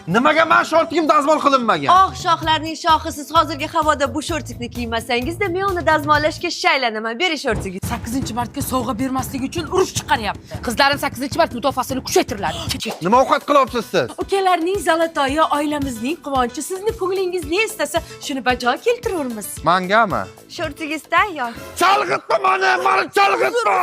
Nimaga men shortigim dazmol qilinmagan? Oh, shohlarning shohi, siz hozirgi havoda bu shortikni kiymasangizda men uni dazmollashga shaylanaman. Bering shortigingiz. 8-martga sovg'a bermaslik uchun urush chiqaryapti. Qizlarim 8-mart mudofaasini kuchaytiriladi. Nima ovqat qilyapsiz siz? Ukalarning zalatoyi, oilamizning quvonchi, sizni ko'nglingiz ne istasa, shuni bajo keltiramiz. Mangami? Shortigingiz tayyor. Chalg'itma meni chalg'itma!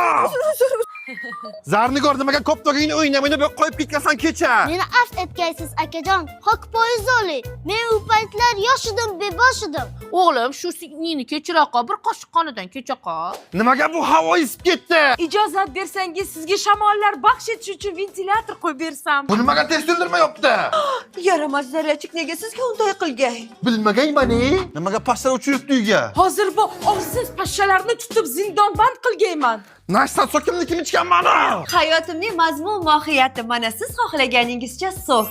Zarnigor nimaga ko'p tog'ingni o'ynamini qo'yib ketgansan kecha? Meni afv etgaysiz akajon. Hokpoyiz oling. Men u paytlar yosh edim, bebosh edim. O'g'lim, shu singlingni kechiraqa, bir qoshiq qonidan kechaqa. Nimaga bu havo isib ketdi? Ijozat bersangiz, sizga shamollar baxsh etish uchun ventilyator qo'yib bersam. Bu nimaga tez to'ldirmayapti? Yaramas zarachik, nega sizga unday qilgan? Bilmaganman-e. Nimaga pastlar uchiribdi uyga? Hozir bu orsiz pashshalarni tutib zindonband qilganman. Nashtan sokimnikini ichgan mana. Hayotimning mazmun mohiyati mana siz xohlaganingizcha sok.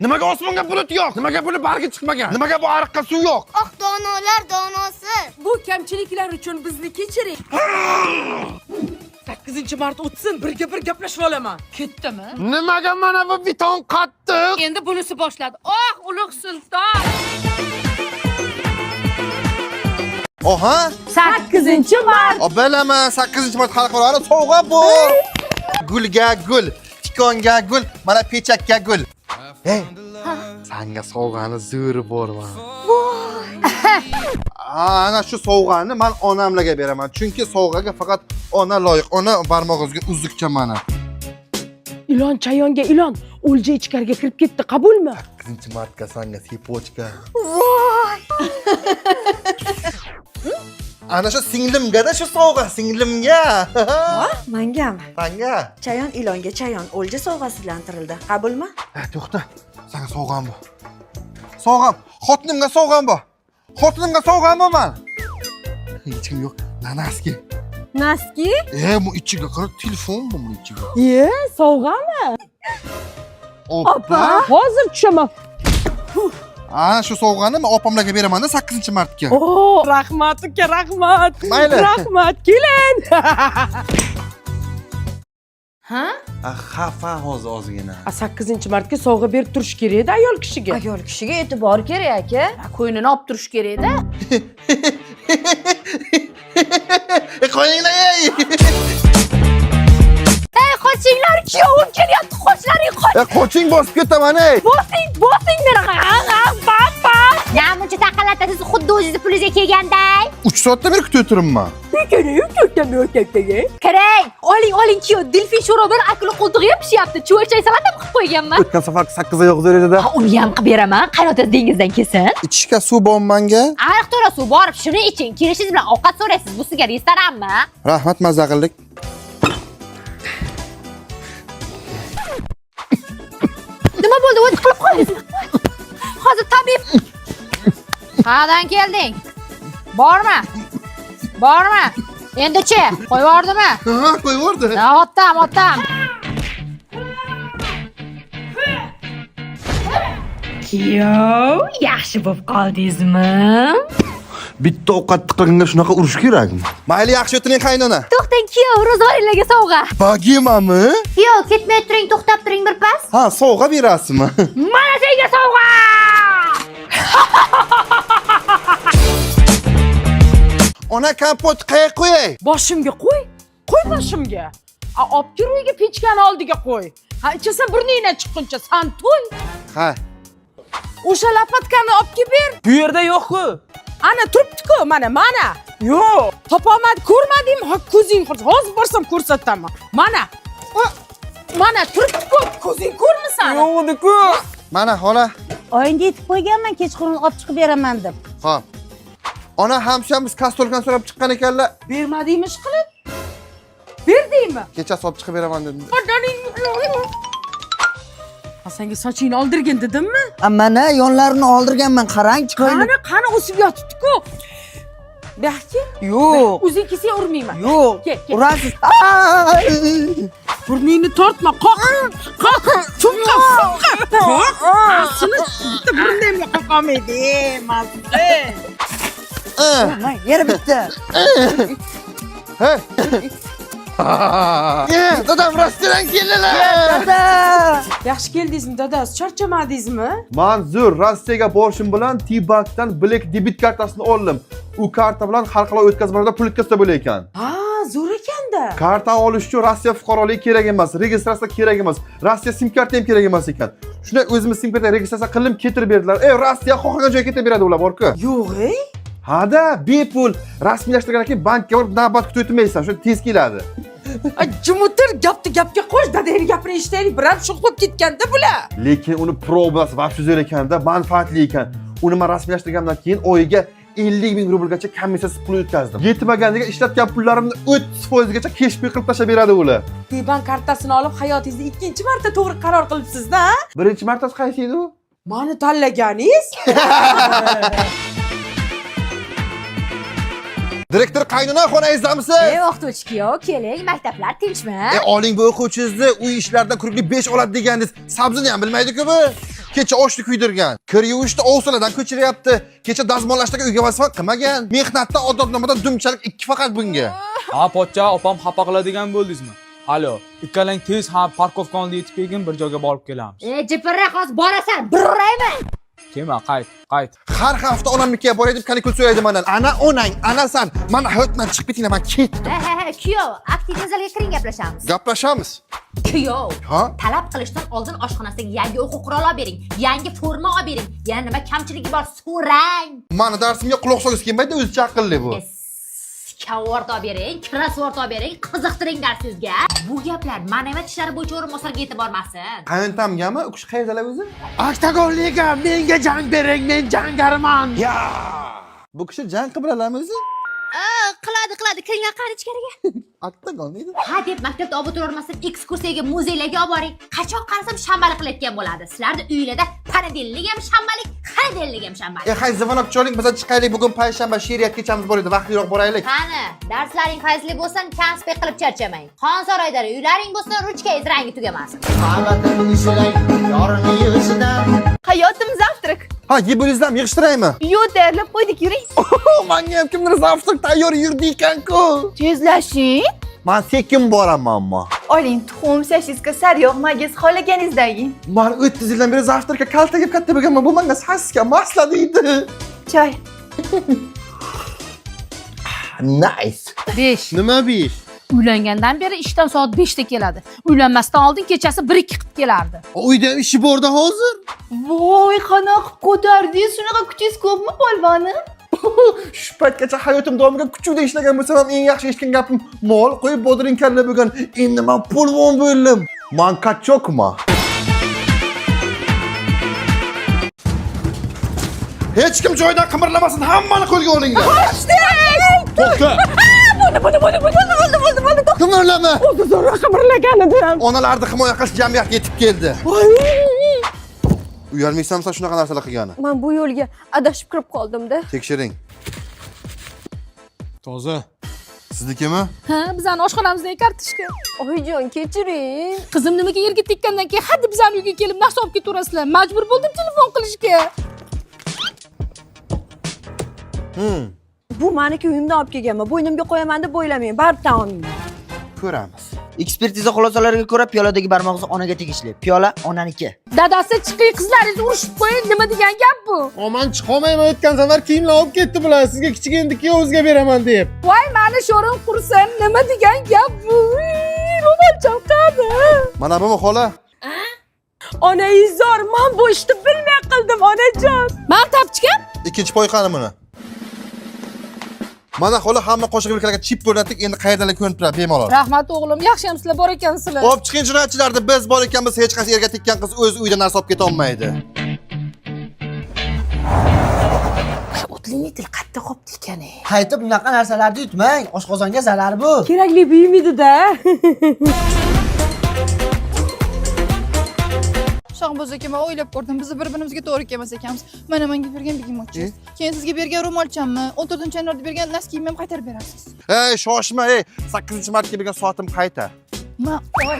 Nimaga osmonga bulut yo'q? Nimaga buni bargi chiqmagan? Nimaga bu ariqqa suv yo'q? Oq donolar donosi. Bu kamchiliklar uchun bizni kechiring. 8-mart o'tsin, birga gaplashib olaman. Ketdimi? Nimaga mana bu beton qattiq? Endi bunisi boshladi. Oh, ulug' sulton! Oha! 8-mart. Bilaman, 8-mart xalqaro sovg'a bu. Gulga gul, tikonga gul, mana pechakka gul. Hey, senga sovg'ani zo'ri bormi? Ana shu sovg'ani men onamlarga beraman. Chunki sovg'aga faqat ona loyiq. Ona barmog'ingizga uzukcha mana. Ilon chayonga ilon, o'lja ichkariga kirib ketdi, qabulmi? 8-martga senga sipochka. Ana shu singlimga-da shu sovg'a, singlimga. Mangami? Senga. Chayon ilonga chayon o'lja sovg'asilantirildi. Qabulmi? To'xta. Senga sovg'am bu. Sovg'am, xotinimga sovg'am bu. Xotinimga sovg'am men. Hech kim yo'q. Nanaski. Naski? Bu ichiga qara telefon bu ichiga. Sovg'ami? Opa. Hozir tushaman. Ana shu sovg'ani men opamlarga beraman-da 8-martga. Oh, rahmat uka, rahmat. Mayli. Rahmat, keling. Ha? Xafa hozir ozgina. 8-martga sovg'a berib turish kerak-da ayol kishiga. Ayol kishiga e'tibor kerak aka. Qo'ynini olib turish kerak-da. Qo'yinglar ey. Ey, qochinglar, kuyovim kelyapti, qochlaring qoch. Qoching bosib ketaman ey. Bosing meni. Namuncha taqalatasiz xuddi o'zingizni pulingizga kelganday. 3 soatdan beri kutib o'tiribman. Qarang, oling kuyov, delfin sho'robidan akula qo'ltig'i ham pishyapti. Chuvalchay salata qilib qo'yganman. O'tgan safar 8 oyoq zo'r edi-da. Uni ham qilib beraman. Qaynotangiz dengizdan kelsin. Ichishga suv bormi menga? Ariq to'la suv borib, shuni iching. Kelishingiz bilan ovqat so'raysiz. Bu sizga restoranmi? Rahmat, mazza qildik. Nima bo'ldi? O'zi qilib qo'yasiz. Hozir tabib. Qayerdan kelding? Bormi? Endi-chi, qo'yib yubordimi? Ha, qo'yib yubordi. Otam. Kuyov, yaxshi bo'lib qoldingizmi? Bitta ovqatni qilganga shunaqa urish kerakmi? Mayli, yaxshi o'tiring qaynona. To'xtang kuyov, ro'zg'oringlarga sovg'a. Bagimami? Yo'q, ketmay turing, to'xtab turing bir pas. Ha, sovg'a berasizmi? Mana senga sovg'a! Ona kompot qayerga qo'yay? Boshimga qo'y. Qo'y boshimga. Olib kir uyga pechkani oldiga qo'y. Ha, ichasan burningdan chiqquncha san to'y. Ha. O'sha lapatkani olib kelib ber. Bu yerda yo'q-ku. Ana turibdi-ku, mana. Yo'q, topolmadi, ko'rmadingmi? Ha, ko'zing qursa, hozir borsam ko'rsataman. Mana turibdi-ku, ko'zing ko'rmisan? Yo'q edi-ku. Mana xola. Oyingga aytib qo'yganman kechqurun olib chiqib beraman deb. Xo'p. Ona hamshamiz kastolkani so'rab chiqqan ekanlar. Bermadingmi ishqilib? Berdingmi? Kechasi olib chiqib beraman dedim. Senga sochingni oldirgin dedimmi? Mana yonlarini oldirganman, qarang-chi. Qani o'sib yotibdi-ku. Baxti? Yo'q. O'zing kelsang urmayman. Yo'q. Kel. Urasiz. Burningni tortma, qoq. Funqa. Seni bitta burnimga qoqamaydi, mazza. Yer bitta. Hey. Dadam Rossiyadan keldilar. Dada! Yaxshi keldingizmi dada? Charchamadingizmi? Manzur Rossiyaga borishim bilan T-Bankdan Black debit kartasini oldim. U karta bilan xalqaro o'tkazmalarda pul o'tkazsa bo'lar ekan. Ha, zo'r ekanda. Karta olish uchun Rossiya fuqaroligi kerak emas, registratsiya kerak emas. Rossiya sim karta ham kerak emas ekan. Shunday o'zimiz sim karta registratsiya qilib ketirib berdilar. Rossiya xohlagan joyga ketib beradi ular borku. Yo'q, Hada, bepul rasmiylashtirgandan keyin bankka borib navbat kutib o'tmaysan, shu tez keladi. Jim o'tir, gapga qo'sh, dadangni gapini eshitaylik. Biram sho'xlab ketganda bular. Lekin uni probasi vaqti zo'r ekanda, manfaatli ekan. Uni men rasmiylashtirgandan keyin oyiga 50 000 rublgacha komissiyasiz pul o'tkazdim. Yetmaganiga ishlatgan pullarimni 30% gacha cashback qilib tashlab beradi ular. T-Bank kartasini olib hayotingizda ikkinchi marta to'g'ri qaror qilibsiz-da? Birinchi martasi qaysi edi u? Meni tanlaganingiz? Direktor qaynona xonangizdamisiz? O'qituvchi-ku, keling, maktablar tinchmi? Oling bu o'quvchingizni uy ishlaridan kurukli 5 oladi degandingiz. Sabzini ham bilmaydi-ku bu. Kecha oshni kuydirgan. Kir yuvishni ovsiladan ko'chiryapti. Kecha dazmollashdagi uyga vazifa qilmagan. Mehnatda odobnomadan dumchalik 2 faqat bunga. Ha, pochcha, opam xafa qiladigan bo'ldingizmi? Alo, ikkalang tez parkovkani yetib kelgin, bir joyga borib kelamiz. Jipirroq hozir borasan, burraymi? Kelma, qayt. Har hafta onamnikiga boray deb kanikul so'raydi mendan. Ana onang, ana san. Mana hayotdan chiqib ketinglar, men ketdim. Kuyov, aktivni zalga kiring gaplashamiz. Gaplashamiz. Kuyov, Ha? talab qilishdan oldin oshxonasiga yangi o'quv quroli olib bering, yangi forma olib bering. Yana nima kamchiligi bor, so'rang. Mani darsimga quloq solish kelmaydi, o'zicha aqlli bu. Kavort olib bering, krasvort olib bering, qiziqtiring darsingizga. Bu gaplar ma'naviyat ishlari bo'yicha o'rinbosarga yetib bormasin. Qayintamgami? U kishi qayerdalar o'zi? Oktagon liga, menga jang bering, men jangariman. Ya! Bu kishi jang qilalarmi o'zi? Qiladi, kiringlar qani ichkariga. Oktagon deydi. Ha deb maktabda obutur olmasdan ekskursiyaga, muzeylarga olib boring. Qachon qarasam shanbalik qilayotgan bo'ladi. Sizlarda uylarda ponedellik ham shanbalik, xanedellik ham shanbalik. Hay zamonok choling, biz chiqaylik, bugun payshanba she'riyat kechamiz bor edi, vaqtliroq boraylik. Qani, darslaring fayzli bo'lsin, konspekt qilib charchamang. Xonsaroyda uylaring bo'lsin, ruchkangiz rangi tugamasin. Hayotim zavtrak. Ha, yebulizdan yig'ishtiraymi? Yo'q, tayyorlab qo'ydik, yuring. Menga ham kimdir zavtrak tayyor yurdi ekan-ku. Tezlashing. Men sekin boraman ammo. Oling, tuxum, sashishka, sariyog', magiz xohlaganingizdan. Men 30 yildan beri zavtrakka kalta yeb katta bo'lganman. Bu menga sasga masla deydi. Choy. Nice. 5. Nima 5? Uylangandan beri ishdan soat 5 da keladi. Uylanmasdan oldin kechasi 1-2 qilib kelardi. Uyda ishi borda hozir. Voy, qanaqa ko'tardingiz? Shunaqa kuchingiz ko'pmi, polvonim? Shu paytgacha hayotim davomida kuchukda ishlagan bo'lsam ham eng yaxshi eshitgan gapim mol qo'yib bodring kalla bo'lgan. Endi men polvon bo'ldim. Men kachokma. Hech kim joyidan qimirlamasin, hammani qo'lga olinglar. To'xta. Bo'ldi. Qimirlama. Zo'rroq qimirlagan edim. Onalarni himoya qilish jamiyati yetib keldi. Uyalmaysanmi shunaqa narsalar qilgani? Men bu yo'lga adashib kirib qoldim-da. Tekshiring. Toza. Siznikimi? Ha, bizning oshxonamizdagi kartoshka. Oyijon, kechiring. Qizim nimaga yerga tekkandan keyin haddi bizning uyga kelib narsa olib ketaverasizlar. Majbur bo'ldim telefon qilishga. Bu meniki uyimdan olib kelganman. Bo'ynimga qo'yaman deb o'ylamang. Baribir tan olmayman. Ko'ramiz. Ekspertiza xulosalariga ko'ra piyoladagi barmoq izi onaga tegishli. Piyola onaniki. Dadasi chiqing, qizlaringizni urishib qo'ying. Nima degan gap bu? Aman chiqolmayman, o'tgan safar kiyimlar olib ketdi bular. Sizga kichikindiki o'zga beraman deb. Voy, meni sho'rim qursin. Nima degan gap bu? Ro'mol chalqadi. Mana bumi xola? Onangiz zo'r, men bu ishni bilmay qildim, onajon. Men tapchikam. Ikkinchi poyqani buni. Mana xola hamma qo'shiq yelkalarga chip o'rnatdik, endi qayerdalar ko'rinib turadi bemalol. Rahmat o'g'lim, yaxshi ham sizlar bor ekansizlar. Olib chiqing jinoyatchilarni, biz bor ekanmiz, hech qaysi yerga tekkan qiz o'z uyida narsa olib keta olmaydi. O'tlining til qattiq qopdi ekan. Qaytib bunaqa narsalarni yutmang. Oshqozonga zarar bu. Kerakli buymaydi-da. Shahboz aka, men o'ylab ko'rdim. Biz bir-birimizga to'g'ri kelmas ekanmiz. Mana menga bergan bigimochingiz. Keyin sizga bergan ro'molchamni, 14-yanvarda bergan noskim ham qaytarib berasiz. Ey, shoshma, 8-martga bergan soatim qayta. Oy.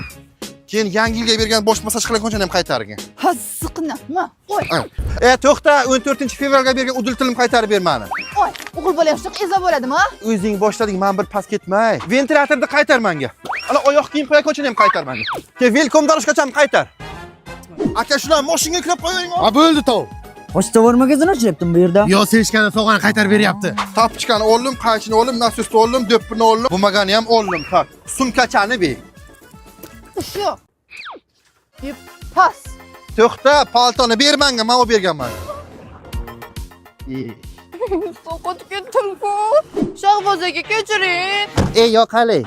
Keyin yangi yilga bergan bosh massaj qilgan konchani ham qaytargin. Hazziqna. Oy. To'xta, 14-fevralga bergan udil tilim qaytarib ber meni. Oy. voy. O'g'il bola yoshliq eza bo'ladimi? O'zing boshlading, men bir pas ketmay. Ventilyatorni qaytar menga. Ana oyoq kiyim qo'yayotgan ham qaytar menga. Ke velkom darishgacha ham qaytar. Aka shular mashinaga yuklab qo'ying. Ha bo'ldi tov. Pochta magazini ochlyaptim bu yerda. Yo sevishgani sovg'ani qaytarib beryapti. Tapchikani oldim, qaychini oldim, nasusni oldim, do'ppini oldim. Bo'lmagani ham oldim. Tak. Sumkachani ber. Shu. Yep, pas. To'xta, paltoni ber menga, men olib berganman. Sovqotib ketdim-ku. Shahboz aka kechiring. Ey yoqali.